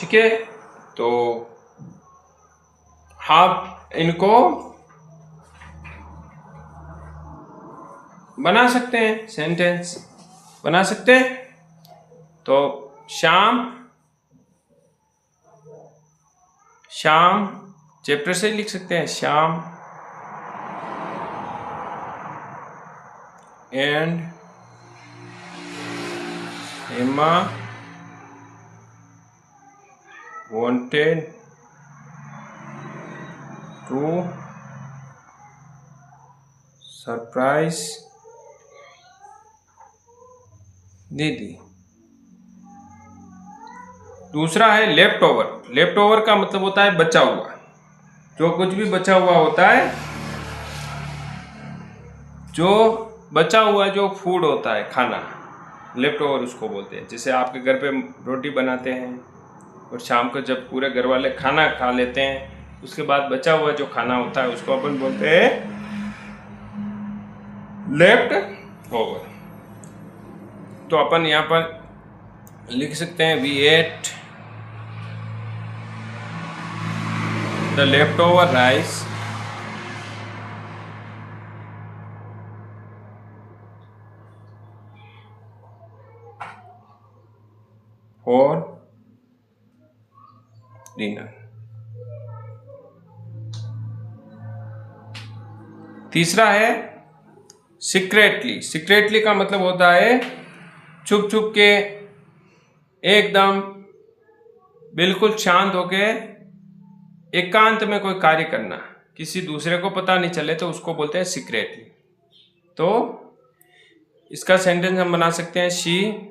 ठीक है, तो आप इनको बना सकते हैं, सेंटेंस बना सकते हैं। तो शाम चैप्टर से लिख सकते हैं, Shyam and Hema wanted to surprise दीदी। दूसरा है लेफ्ट ओवर। लेफ्ट ओवर का मतलब होता है बचा हुआ, जो कुछ भी बचा हुआ होता है, जो बचा हुआ जो फूड होता है, खाना, लेफ्ट ओवर उसको बोलते हैं। जैसे आपके घर पे रोटी बनाते हैं और शाम को जब पूरे घर वाले खाना खा लेते हैं, उसके बाद बचा हुआ जो खाना होता है उसको अपन बोलते हैं लेफ्ट ओवर। तो अपन यहाँ पर लिख सकते हैं we ate the leftover rice for dinner. तीसरा है सीक्रेटली। सीक्रेटली का मतलब होता है छुप छुप के, एकदम बिल्कुल शांत होके एकांत में कोई कार्य करना, किसी दूसरे को पता नहीं चले, तो उसको बोलते हैं सीक्रेटली। तो इसका सेंटेंस हम बना सकते हैं she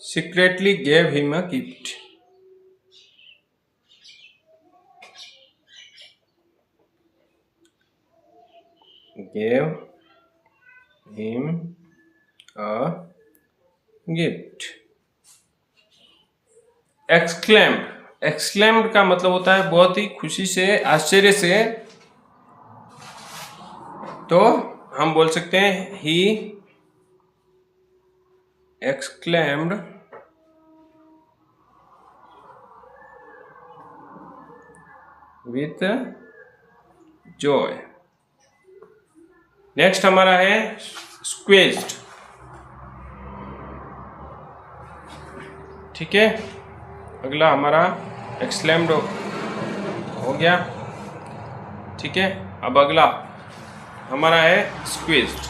secretly gave him a gift. Gave him a gift. Exclaimed. Exclaimed का मतलब होता है बहुत ही खुशी से, आश्चर्य से। तो हम बोल सकते हैं he exclaimed with joy. Next हमारा है squeezed। ठीक है, अगला हमारा exclaimed हो गया। ठीक है, अब अगला हमारा है squeezed।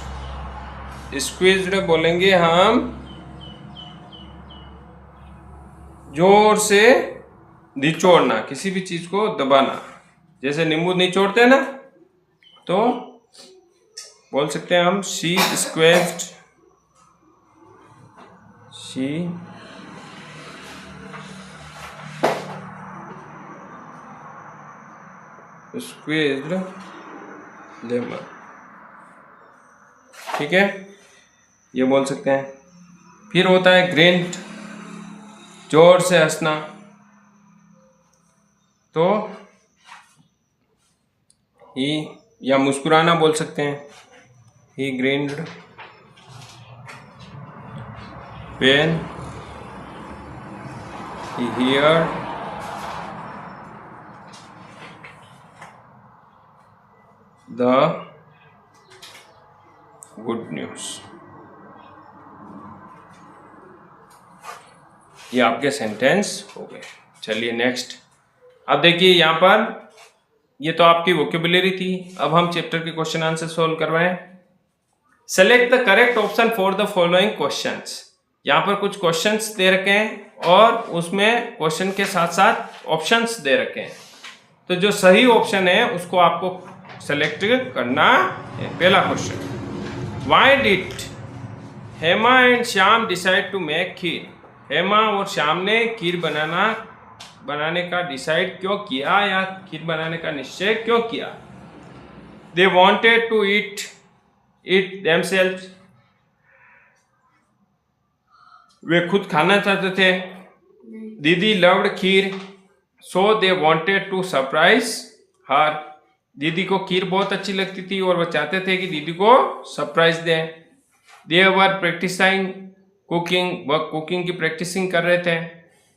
squeezed बोलेंगे हम जोर से निचोड़ना, किसी भी चीज को दबाना। जैसे नींबू निचोड़ते हैं ना, तो बोल सकते हैं हम शी स्क्वेज्ड लेमन। ठीक है, ये बोल सकते हैं। फिर होता है ग्रिंट, जोर से हंसना। तो ही या मुस्कुराना बोल सकते हैं, ही grind when he heard the good news। ये आपके सेंटेंस हो गए। चलिए नेक्स्ट, अब देखिए यहाँ पर ये तो आपकी वोकेबुलरी थी। अब हम चैप्टर के क्वेश्चन आंसर सॉल्व करवाएं। Select the correct option for the following questions. यहाँ पर कुछ क्वेश्चंस दे रखे हैं और उसमें क्वेश्चन के साथ साथ ऑप्शंस दे रखे हैं। तो जो सही ऑप्शन है उसको आपको सेलेक्ट करना है। पहला question, why did Hema and Shyam decide to make kheer. Hema और श्याम ने खीर बनाने का डिसाइड क्यों किया, या खीर बनाने का निश्चय क्यों किया। They wanted to eat themselves. वे खुद खाना चाहते थे। Didi loved kheer, so they wanted to surprise her. Didi को खीर बहुत अच्छी लगती थी और वह चाहते थे कि दीदी को सरप्राइज दें। दे वर प्रैक्टिसिंग कुकिंग, वह कुकिंग की प्रैक्टिसिंग कर रहे थे।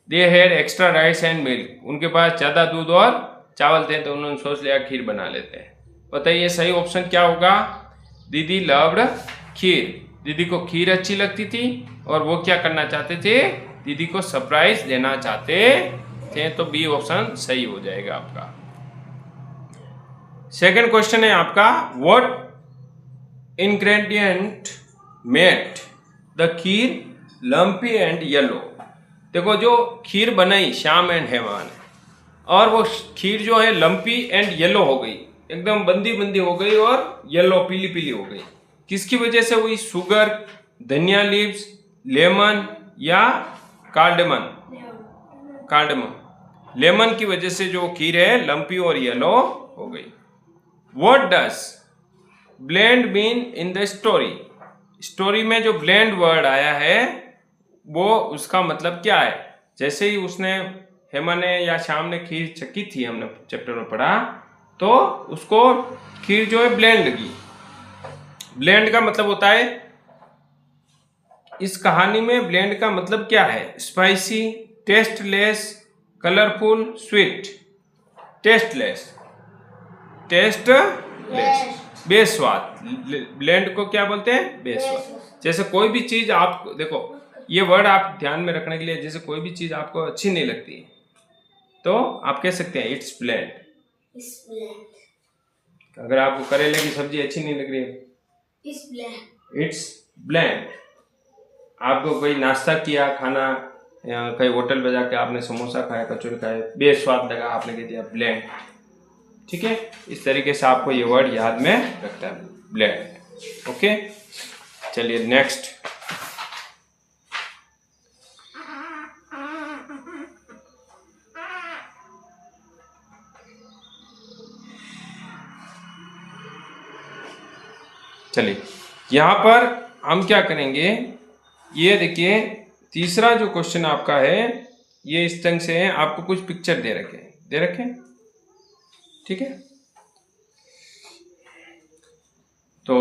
They had extra rice and milk, उनके पास ज़्यादा दूध और चावल थे तो उन्होंने सोच लिया खीर बना लेते हैं। बताइए सही ऑप्शन क्या होगा? दीदी लव्ड खीर, दीदी को खीर अच्छी लगती थी और वो क्या करना चाहते थे? दीदी को सरप्राइज देना चाहते थे, तो बी ऑप्शन सही हो जाएगा आपका। सेकंड क्वेश्चन है आपका, what ingredient made the kheer lumpy and yellow. देखो जो खीर बनाई श्याम एंड हेमा ने, और वो खीर जो है लंपी एंड येलो हो गई, एकदम बंदी बंदी हो गई और येलो पीली पीली हो गई। किसकी वजह से हुई? शुगर, धनिया लीव्स, लेमन या कार्डमन? कार्डमन। लेमन की वजह से जो खीर है लंपी और येलो हो गई। What does blend mean in the story? Story में जो ब्लेंड वर्ड आया है वो उसका मतलब क्या है? जैसे ही उसने हेमा ने या श्याम ने खीर चखी थी, हमने चैप्टर में पढ़ा, तो उसको खीर जो है ब्लेंड लगी। ब्लेंड का मतलब होता है, इस कहानी में ब्लेंड का मतलब क्या है? Spicy, tasteless, colourful, sweet. Tasteless, tasteless, बेस्वाद। ब्लेंड को क्या बोलते हैं? बेस्वाद। जैसे कोई भी चीज आप देखो, ये वर्ड आप ध्यान में रखने के लिए, जैसे कोई भी चीज आपको अच्छी नहीं लगती तो आप कह सकते हैं इट्स ब्लेंड। अगर आपको करेले की सब्जी अच्छी नहीं लग रही है, इट्स ब्लेंड। आपको कोई नाश्ता किया, खाना या कहीं होटल पे जाके आपने समोसा खाया, कचौरी खाया, बेस्वाद लगा, आपने कह दिया ब्लेंड। ठीक है, इस तरीके से आपको ये वर्ड याद में रखता है, ब्लेंड। ओके, चलिए नेक्स्ट। चलिए यहां पर हम क्या करेंगे, ये देखिए तीसरा जो क्वेश्चन आपका है ये इस ढंग से है, आपको कुछ पिक्चर दे रखे, ठीक है। तो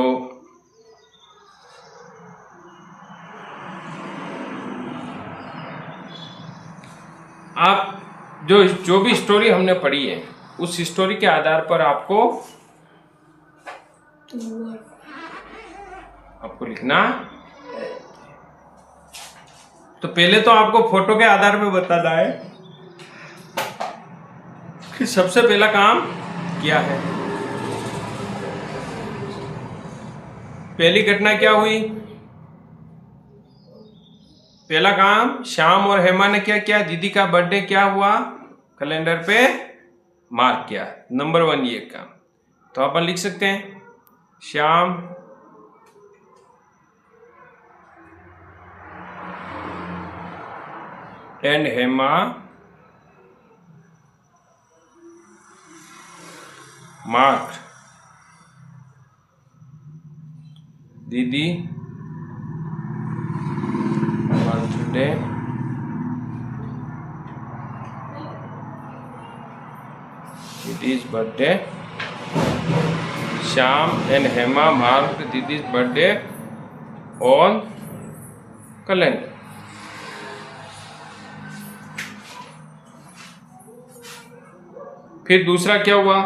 आप जो भी स्टोरी हमने पढ़ी है उस स्टोरी के आधार पर आपको लिखना। तो पहले तो आपको फोटो के आधार पर बताना है कि सबसे पहला काम क्या है। पहली घटना क्या हुई? पहला काम श्याम और हेमा ने क्या किया? दीदी का बर्थडे क्या हुआ? कैलेंडर पे मार्क किया। नंबर 1 ये काम। तो अपन लिख सकते हैं Shyam and Hema mark Didi birthday Didi's birthday. Shyam and Hema mark Didi's birthday on calendar. फिर दूसरा क्या हुआ?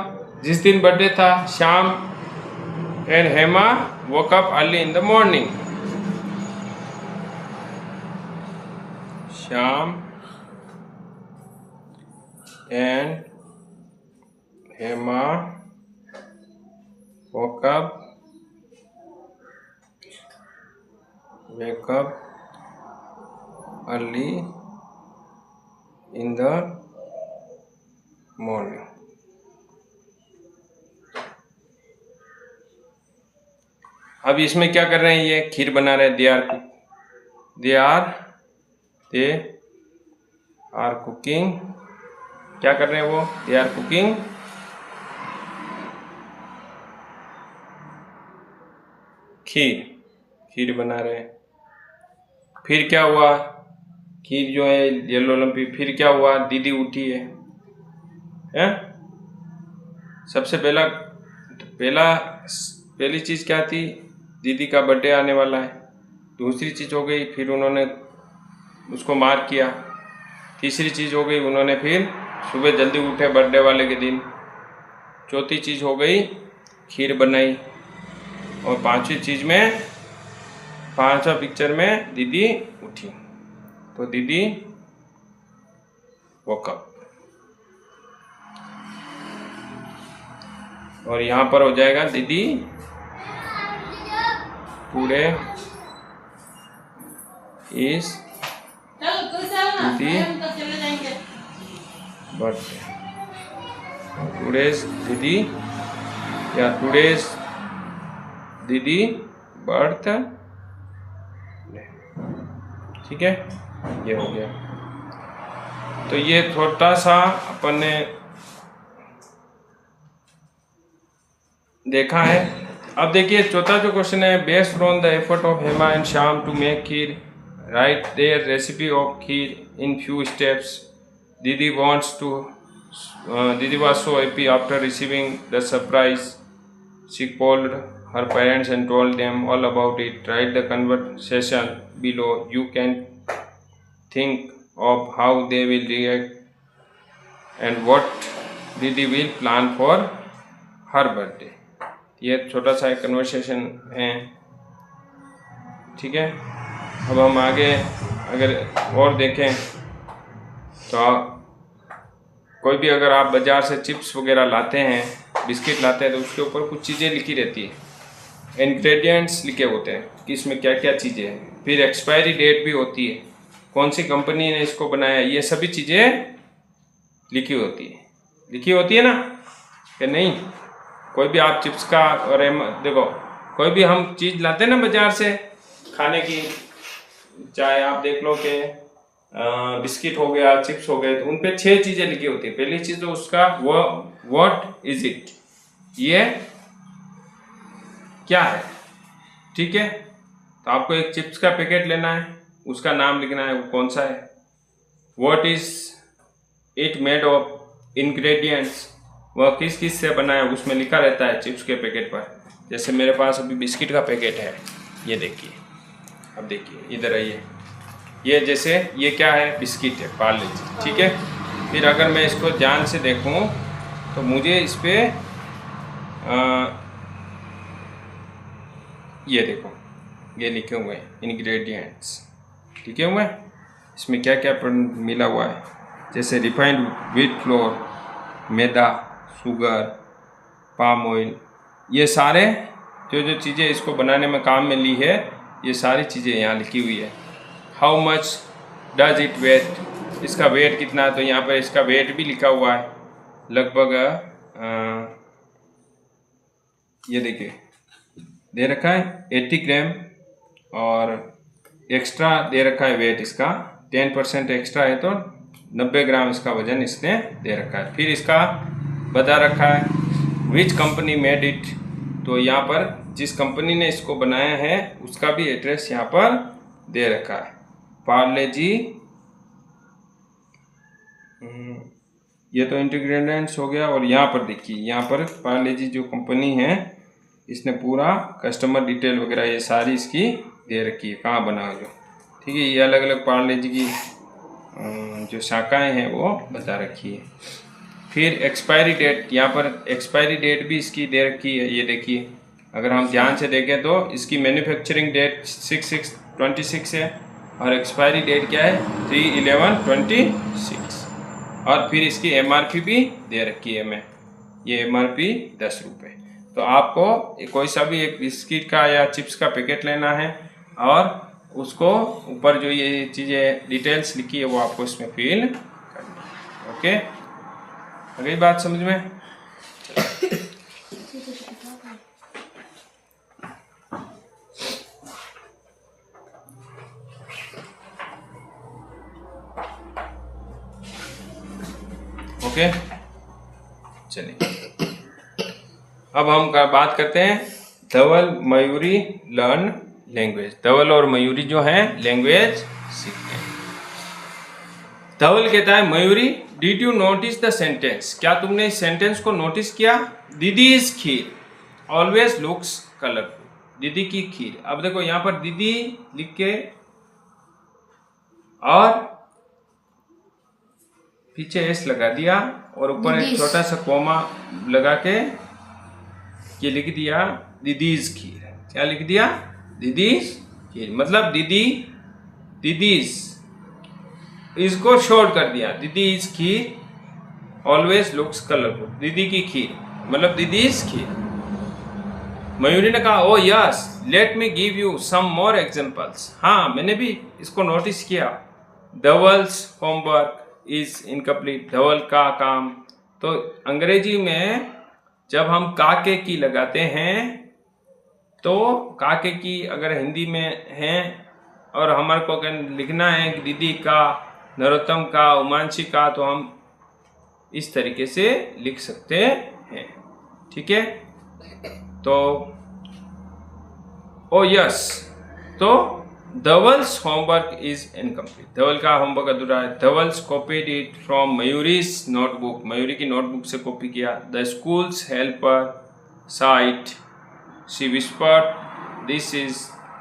जिस दिन बर्थडे था Shyam and Hema woke up early in the morning. Shyam and Hema wake up early in the morning. अब इसमें क्या कर रहे हैं? ये खीर बना रहे हैं। They are cooking. क्या कर रहे हैं वो? दे आर कुकिंग खीर बना रहे हैं। फिर क्या हुआ? खीर जो है येलो लंपी। फिर क्या हुआ? दीदी उठी है, सबसे पहली चीज क्या थी? दीदी का बर्थडे आने वाला है, दूसरी चीज़ हो गई, फिर उन्होंने उसको मार्क किया। तीसरी चीज़ हो गई, उन्होंने फिर सुबह जल्दी उठे बर्थडे वाले के दिन। चौथी चीज़ हो गई, खीर बनाई। और पांचवी चीज़ में, पांचवा पिक्चर में दीदी उठी, तो दीदी वोकअप। और यहाँ पर हो जाएगा दीदी टुडे इज दीदी बर्थडे, टुडेज दीदी या टुडेज दीदी बर्थ, ठीक है, ये हो गया। तो ये छोटा सा अपन ने देखा है। अब देखिए चौथा जो क्वेश्चन है, based on the effort of Hema and Shyam to make kheer, write their recipe of kheer in few steps. Didi wants to Didi was so happy after receiving the surprise. She called her parents and told them all about it. Write the conversation below. You can think of how they will react and what Didi will plan for her birthday. ये छोटा सा एक conversation है, ठीक है। अब हम आगे अगर और देखें तो कोई भी अगर आप बाज़ार से चिप्स वगैरह लाते हैं, बिस्किट लाते हैं, तो उसके ऊपर कुछ चीज़ें लिखी रहती है, इंग्रेडिएंट्स लिखे होते हैं कि इसमें क्या क्या चीज़ें हैं। फिर एक्सपायरी डेट भी होती है, कौन सी कंपनी ने इसको बनाया, ये सभी चीज़ें लिखी होती है ना, कि नहीं। कोई भी आप चिप्स का, और देखो कोई भी हम चीज़ लाते हैं ना बाज़ार से खाने की, चाहे आप देख लो कि बिस्किट हो गया, चिप्स हो गए, तो उन पे 6 चीजें लिखी होती है। पहली चीज तो उसका वो व्हाट इज इट, ये क्या है, ठीक है। तो आपको एक चिप्स का पैकेट लेना है, उसका नाम लिखना है, वो कौन सा है। What is it made of, ingredients, वह किस किस से बना है, उसमें लिखा रहता है चिप्स के पैकेट पर। जैसे मेरे पास अभी बिस्किट का पैकेट है, ये देखिए, अब देखिए इधर आइए, ये जैसे ये क्या है, बिस्किट है, पार्ले जी, ठीक है। फिर अगर मैं इसको ध्यान से देखूं तो मुझे इस पे ये देखो, ये लिखे हुए हैं इंग्रेडिएंट्स, लिखे हुए हैं, इसमें क्या क्या मिला हुआ है, जैसे रिफाइंड व्हीट फ्लोर, मैदा, शुगर, पाम ऑयल, ये सारे जो चीज़ें इसको बनाने में काम में ली है, ये सारी चीज़ें यहाँ लिखी हुई है। How much does it weigh, इसका वेट कितना है, तो यहाँ पर इसका वेट भी लिखा हुआ है, लगभग ये देखिए दे रखा है 80 ग्राम, और एक्स्ट्रा दे रखा है वेट इसका 10% एक्स्ट्रा है, तो 90 ग्राम इसका वजन इसने दे रखा है। फिर इसका बता रखा है विच कंपनी मेड इट, तो यहाँ पर जिस कंपनी ने इसको बनाया है उसका भी एड्रेस यहाँ पर दे रखा है, पार्ले जी। ये तो इंग्रेडिएंट्स हो गया। और यहाँ पर देखिए, यहाँ पर पार्ले जी जो कंपनी है, इसने पूरा कस्टमर डिटेल वगैरह ये सारी इसकी दे रखी है, कहाँ बना जो, ठीक है। ये अलग अलग पार्ले जी की जो शाखाएं हैं वो बता रखी है। फिर एक्सपायरी डेट, यहाँ पर एक्सपायरी डेट भी इसकी दे रखी है, ये देखिए। अगर हम ध्यान से देखें तो इसकी मैन्युफैक्चरिंग डेट 6/6/26 है, और एक्सपायरी डेट क्या है 3/11/26। और फिर इसकी एमआरपी भी दे रखी है, मैं ये एमआरपी 10 रुपये। तो आपको कोई सा भी एक बिस्किट का या चिप्स का पैकेट लेना है, और उसको ऊपर जो ये चीज़ें डिटेल्स लिखी है वो आपको इसमें फिल करनी है। ओके, आ गई बात समझ में? ओके, चलिए अब हम बात करते हैं धवल मयूरी लर्न लैंग्वेज। धवल और मयूरी जो हैं लैंग्वेज सीखते हैं। धवल कहता है Mayuri did you notice the sentence, क्या तुमने इस सेंटेंस को नोटिस किया? दीदी is kheer always looks colourful. दीदी की खीर। अब देखो यहाँ पर दीदी लिख के और पीछे एस लगा दिया और ऊपर एक छोटा सा कोमा लगा के ये लिख दिया दीदीज खीर। क्या लिख दिया? दीदीज खीर। मतलब दीदी, दीदीज इसको शॉर्ट कर दिया, Didi's kheer always looks colourful. दीदी की खीर मतलब दीदीज खीर। मयूरी ने कहा oh yes let me give you some more examples. हाँ मैंने भी इसको नोटिस किया। Dhaval's homework is incomplete. Dhaval का काम। तो अंग्रेजी में जब हम काके की लगाते हैं तो काके की अगर हिंदी में है और हमारे को लिखना है कि दीदी का, नरोत्तम का, उमांशी का, तो हम इस तरीके से लिख सकते हैं। ठीक है। तो ओ यस, तो Dhaval's homework is incomplete. Dhaval का होमवर्क अधूरा है। Dhaval's copied it from Mayuri's notebook. Mayuri की नोटबुक से कॉपी किया। The school's helper said she whispered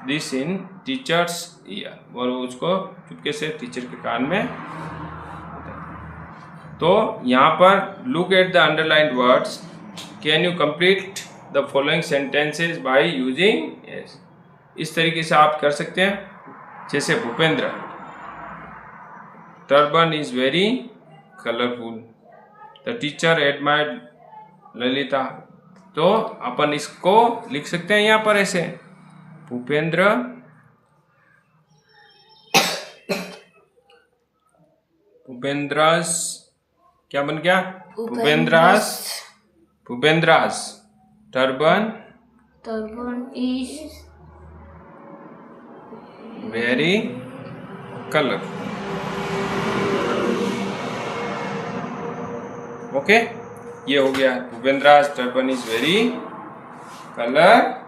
this in teacher's ear. और उसको चुपके से टीचर के कान में। तो यहाँ पर look at the underlined words. Can you complete the following sentences by using S. इस तरीके से आप कर सकते हैं। जैसे Bhupendra, turban is very colourful. The teacher admired Lalita. तो अपन इसको लिख सकते हैं यहाँ पर ऐसे, भूपेंद्र भूपेंद्रास क्या बन गया? Bhupendra's turban is very colourful. Okay, ये हो गया Bhupendra's turban is very colourful.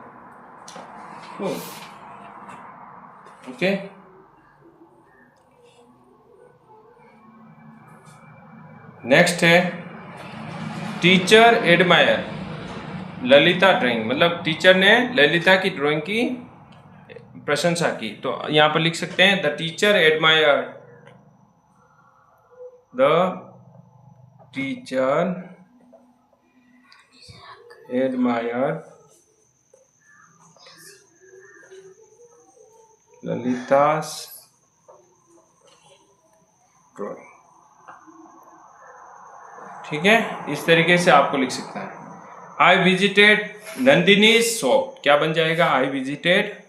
Okay, next है टीचर एडमायर ललिता ड्राइंग। मतलब टीचर ने ललिता की ड्राइंग की प्रशंसा की। तो यहां पर लिख सकते हैं the teacher admire Lalita's drawing. ठीक है, इस तरीके से आपको लिख सकता है। I visited Nandini's shop. क्या बन जाएगा? I visited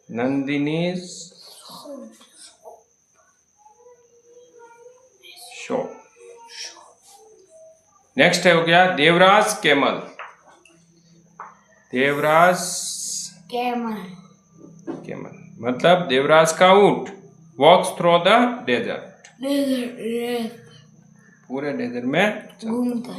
Nandini's shop. Next है हो गया देवराज कैमल। कैमल मतलब देवराज का ऊंट। वॉक्स थ्रू द डेजर्ट। पूरे डेजर्ट में घूमता है।